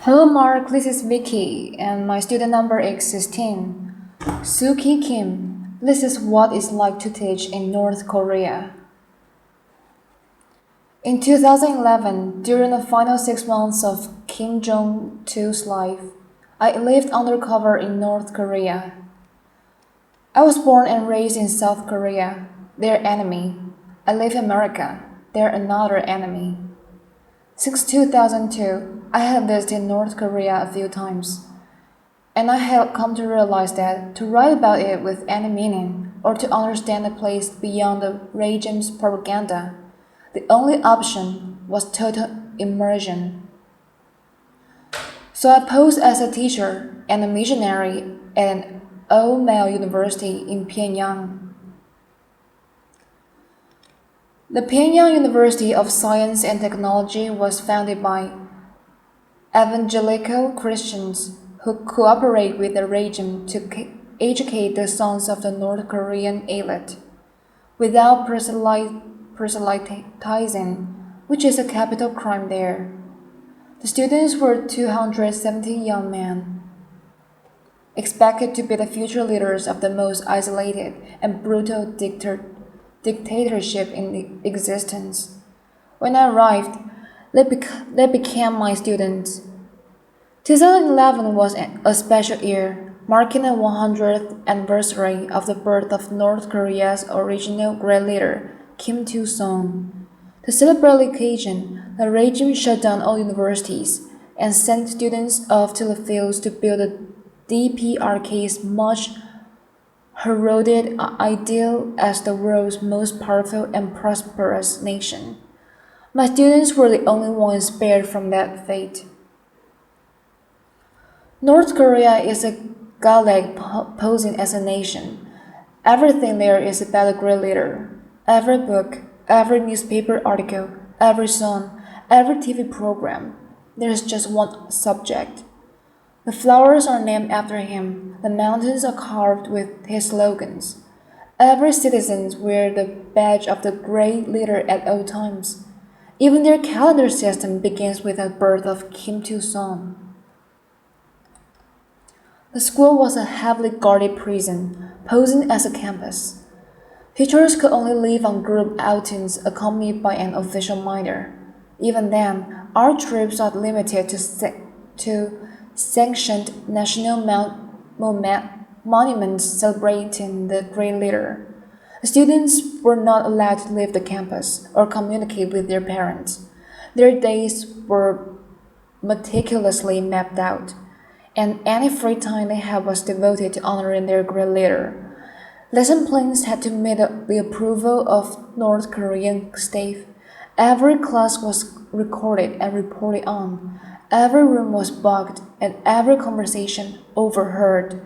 Hello Mark, this is Vicky and my student number is 16. Suki Kim, this is what it's like to teach in North Korea. In 2011, during the final 6 months of Kim Jong-il's life, I lived undercover in North Korea. I was born and raised in South Korea, their enemy. I live in America, they're another enemy. Since 2002, I have visited North Korea a few times, and I have come to realize that to write about it with any meaning or to understand the place beyond the regime's propaganda, the only option was total immersion. So I posed as a teacher and a missionary at an all-male university in Pyongyang. The Pyongyang University of Science and Technology was founded by evangelical Christians who cooperate with the regime to educate the sons of the North Korean elite without proselytizing, which is a capital crime there. The students were 270 young men, expected to be the future leaders of the most isolated and brutal dictatorship in existence. When I arrived, they became my students. 2011 was a special year, marking the 100th anniversary of the birth of North Korea's original great leader, Kim Il-sung. To celebrate the occasion, the regime shut down all universities and sent students off to the fields to build the DPRK's much heralded ideal as the world's most powerful and prosperous nation. My students were the only ones spared from that fate. North Korea is a godlike posing as a nation. Everything there is about a great leader. Every book, every newspaper article, every song, every TV program, there is just one subject. The flowers are named after him, the mountains are carved with his slogans. Every citizen wears the badge of the great leader at all times. Even their calendar system begins with the birth of Kim Il-sung. The school was a heavily guarded prison, posing as a campus. Teachers could only leave on group outings accompanied by an official minor. Even then, our trips are limited to sanctioned national monuments celebrating the great leader. The students were not allowed to leave the campus or communicate with their parents. Their days were meticulously mapped out, and any free time they had was devoted to honoring their great leader. Lesson plans had to meet the approval of North Korean staff. Every class was recorded and reported on. Every room was bugged and every conversation overheard.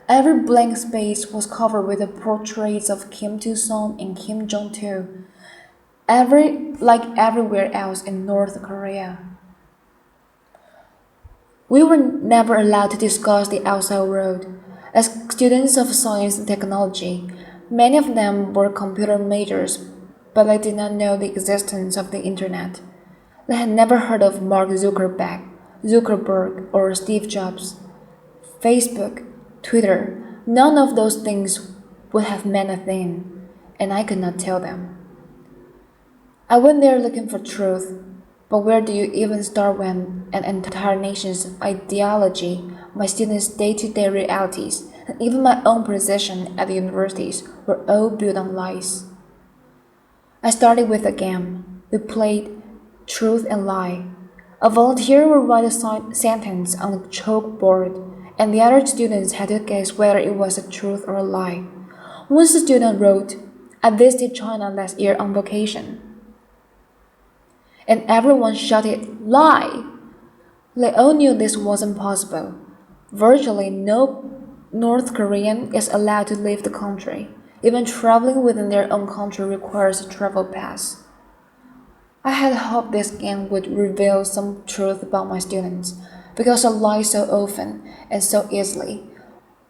Every blank space was covered with the portraits of Kim Il-sung and Kim Jong-il, like everywhere else in North Korea. We were never allowed to discuss the outside world. As students of science and technology, many of them were computer majors, but they did not know the existence of the internet. They had never heard of Mark Zuckerberg or Steve Jobs. Facebook, Twitter, none of those things would have meant a thing, and I could not tell them. I went there looking for truth, but where do you even start when an entire nation's ideology, my students' day-to-day realities, and even my own position at the universities were all built on lies? I started with a game. We played truth and lie. A volunteer would write a sentence on a chalkboard, and the other students had to guess whether it was a truth or a lie. Once a student wrote, "I visited China last year on vacation," and everyone shouted, "Lie!" They all knew this wasn't possible. Virtually no North Korean is allowed to leave the country. Even traveling within their own country requires a travel pass. I had hoped this game would reveal some truth about my students, because I lie so often and so easily,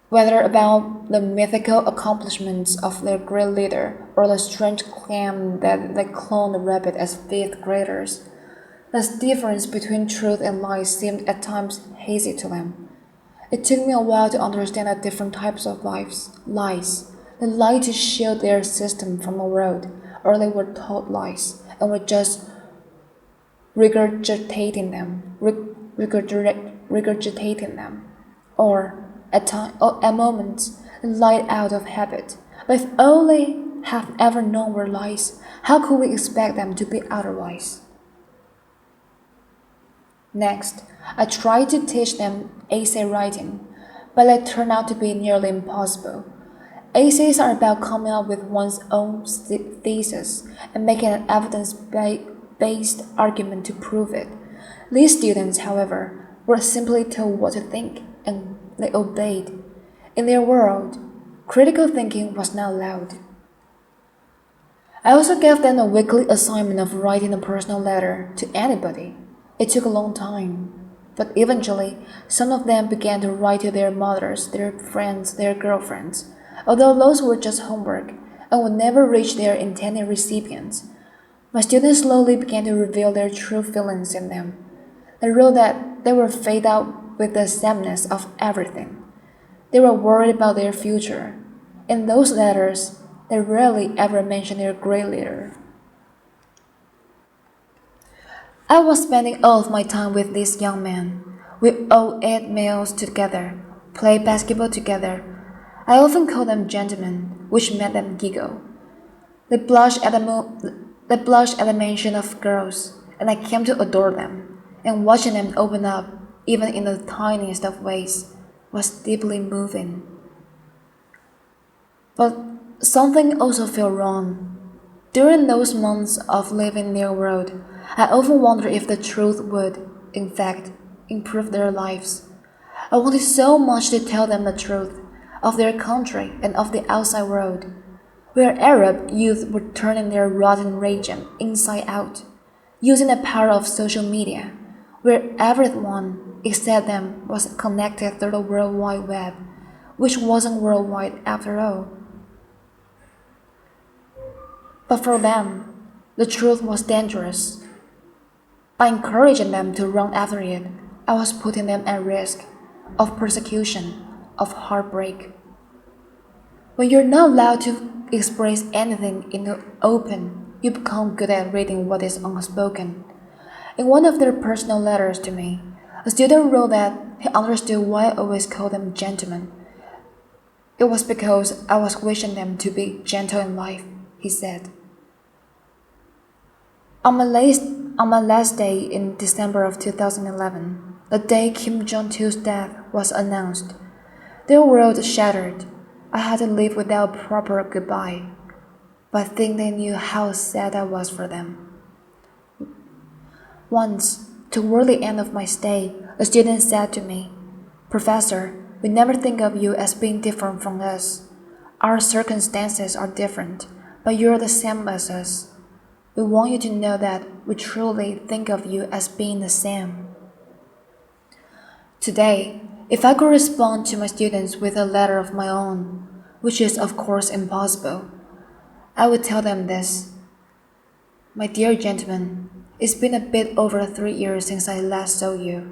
whether about the mythical accomplishments of their great leader or the strange claim that they cloned the rabbit as fifth graders. The difference between truth and lies seemed at times hazy to them. It took me a while to understand the different types of lies. The lie to shield their system from a world, or they were told lies and were just regurgitating them, or at moments lied out of habit. But if all they have ever known were lies, how could we expect them to be otherwise? Next, I tried to teach them essay writing, but it turned out to be nearly impossible. Essays are about coming up with one's own thesis and making an evidence-based argument to prove it. These students, however, were simply told what to think, and they obeyed. In their world, critical thinking was not allowed. I also gave them a weekly assignment of writing a personal letter to anybody. It took a long time, but eventually, some of them began to write to their mothers, their friends, their girlfriends, although those were just homework and would never reach their intended recipients. My students slowly began to reveal their true feelings in them. They wrote that they were fed up with the sameness of everything. They were worried about their future. In those letters, they rarely ever mentioned their great leader. I was spending all of my time with this young man. We all ate meals together, played basketball together. I often called them gentlemen, which made them giggle. They blushed at the mention of girls, and I came to adore them. And watching them open up, even in the tiniest of ways, was deeply moving. But something also felt wrong. During those months of living in their world, I often wondered if the truth would, in fact, improve their lives. I wanted so much to tell them the truth of their country and of the outside world, where Arab youth were turning their rotten region inside out, using the power of social media, where everyone except them was connected through the World Wide Web, which wasn't worldwide after all. But for them, the truth was dangerous. By encouraging them to run after it, I was putting them at risk of persecution, of heartbreak. When you're not allowed to express anything in the open, you become good at reading what is unspoken. In one of their personal letters to me, a student wrote that he understood why I always called them gentlemen. It was because I was wishing them to be gentle in life, he said. On my last day in December of 2011, the day Kim Jong-il's death was announced, their world shattered. I had to leave without a proper goodbye, but I think they knew how sad I was for them. Once, toward the end of my stay, a student said to me, "Professor, we never think of you as being different from us. Our circumstances are different, but you're the same as us. We want you to know that we truly think of you as being the same." Today, if I could respond to my students with a letter of my own, which is of course impossible, I would tell them this. My dear gentlemen, it's been a bit over 3 years since I last saw you,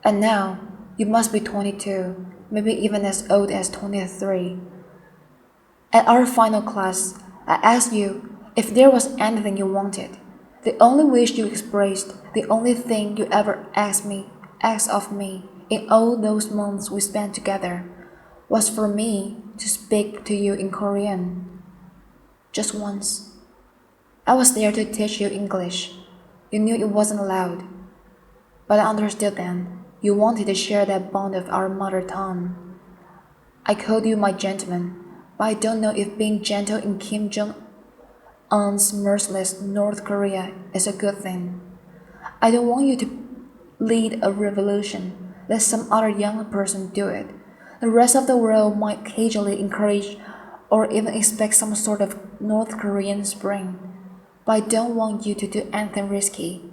and now you must be 22, maybe even as old as 23. At our final class, I asked you if there was anything you wanted. The only wish you expressed, the only thing you ever asked of me in all those months we spent together, was for me to speak to you in Korean. Just once. I was there to teach you English. You knew it wasn't allowed. But I understood then. You wanted to share that bond of our mother tongue. I called you my gentleman, but I don't know if being gentle in Kim Jong-un's merciless North Korea is a good thing. I don't want you to lead a revolution. Let some other young person do it. The rest of the world might occasionally encourage or even expect some sort of North Korean spring. But I don't want you to do anything risky.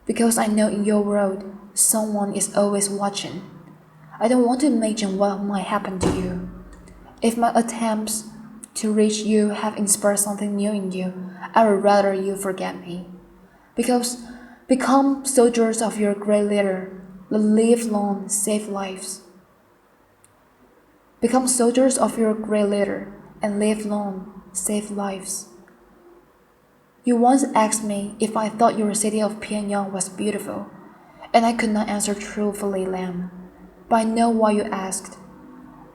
Because I know in your world, someone is always watching. I don't want to imagine what might happen to you. If my attempts to reach you have inspired something new in you, I would rather you forget me. Because Become soldiers of your great leader, live long, save lives. Become soldiers of your great leader, and live long, save lives. You once asked me if I thought your city of Pyongyang was beautiful, and I could not answer truthfully, Lam. But I know why you asked.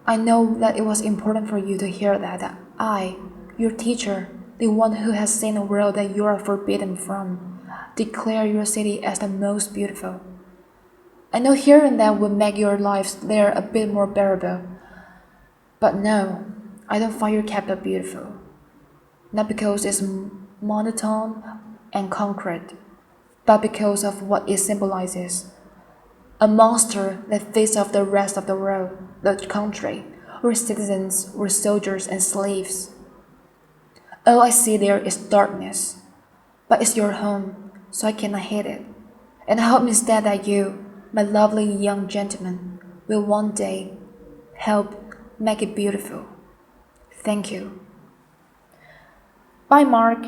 I know that it was important for you to hear that I, your teacher, the one who has seen a world that you are forbidden from, declare your city as the most beautiful. I know hearing that would make your lives there a bit more bearable. But no, I don't find your capital beautiful. Not because it's monotone and concrete, but because of what it symbolizes. A monster that feeds off the rest of the world, the country, where citizens were soldiers and slaves. All I see there is darkness, but it's your home, so I cannot hate it. And I hope instead that you, my lovely young gentleman, will one day help make it beautiful. Thank you. Bye, Mark.